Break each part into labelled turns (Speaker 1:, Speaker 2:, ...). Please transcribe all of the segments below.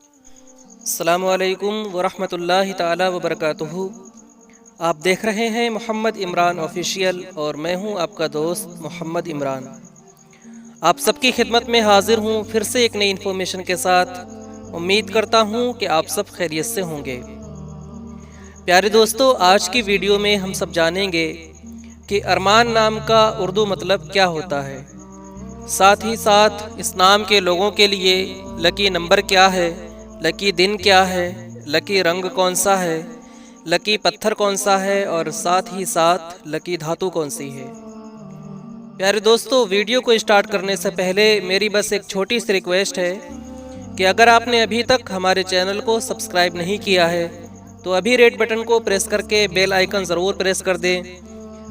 Speaker 1: अस्सलामु अलैकुम वरहमतुल्लाहि ताला वबरकातुहू। आप देख रहे हैं मोहम्मद इमरान ऑफिशियल और मैं हूं आपका दोस्त मोहम्मद इमरान। आप सबकी खिदमत में हाजिर हूं फिर से एक नई इन्फॉर्मेशन के साथ। उम्मीद करता हूं कि आप सब खैरियत से होंगे। प्यारे दोस्तों, आज की वीडियो में हम सब जानेंगे कि अरमान नाम का उर्दू मतलब क्या होता है, साथ ही साथ इस नाम के लोगों के लिए लकी नंबर क्या है, लकी दिन क्या है, लकी रंग कौन सा है, लकी पत्थर कौन सा है और साथ ही साथ लकी धातु कौन सी है। प्यारे दोस्तों, वीडियो को स्टार्ट करने से पहले मेरी बस एक छोटी सी रिक्वेस्ट है कि अगर आपने अभी तक हमारे चैनल को सब्सक्राइब नहीं किया है तो अभी रेड बटन को प्रेस करके बेल आइकन ज़रूर प्रेस कर दें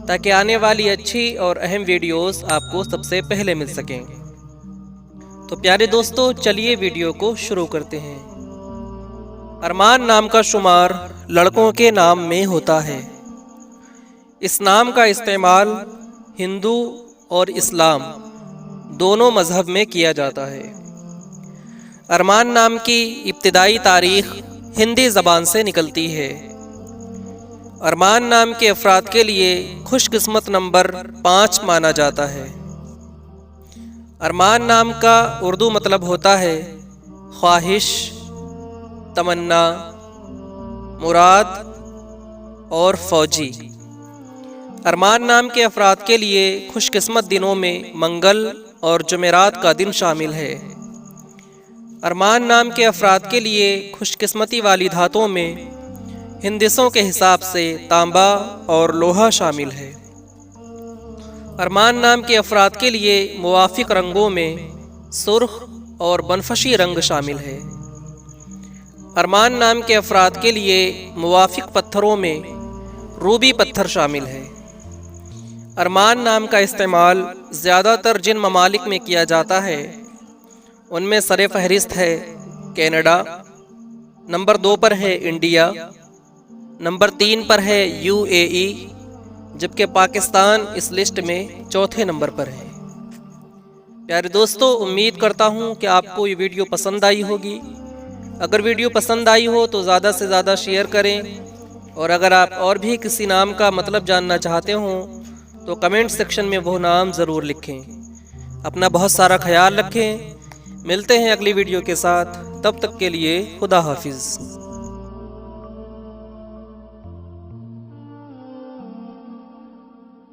Speaker 1: ताकि आने वाली अच्छी और अहम वीडियोस आपको सबसे पहले मिल सकें। तो प्यारे दोस्तों, चलिए वीडियो को शुरू करते हैं। अरमान नाम का शुमार लड़कों के नाम में होता है। इस नाम का इस्तेमाल हिंदू और इस्लाम दोनों मज़हब में किया जाता है। अरमान नाम की इब्तिदाई तारीख़ हिंदी ज़बान से निकलती है। अरमान नाम के अफराद के लिए खुशकिस्मत नंबर 5 माना जाता है। अरमान नाम का उर्दू मतलब होता है ख्वाहिश, तमन्ना, मुराद और फौजी। अरमान नाम के अफराद के लिए खुशकिस्मत दिनों में मंगल और जुमेरात का दिन शामिल है। अरमान नाम के अफराद के लिए खुशकिस्मती वाली धातुओं में हिंदिसों के हिसाब से तांबा और लोहा शामिल है। अरमान नाम के अफराद के लिए मुवाफिक रंगों में सुर्ख और बनफशी रंग शामिल है। अरमान नाम के अफराद के लिए मुवाफिक पत्थरों में रूबी पत्थर शामिल है। अरमान नाम का इस्तेमाल ज़्यादातर जिन ममालिक में किया जाता है उनमें सरे फहरिस्त है कनाडा, नंबर 2 पर है इंडिया, नंबर 3 पर है UAE, जबकि पाकिस्तान इस लिस्ट में चौथे नंबर पर है। प्यारे दोस्तों, उम्मीद करता हूँ कि आपको ये वीडियो पसंद आई होगी। अगर वीडियो पसंद आई हो तो ज़्यादा से ज़्यादा शेयर करें और अगर आप और भी किसी नाम का मतलब जानना चाहते हो तो कमेंट सेक्शन में वो नाम ज़रूर लिखें। अपना बहुत सारा ख्याल रखें। मिलते हैं अगली वीडियो के साथ, तब तक के लिए खुदा हाफिज़।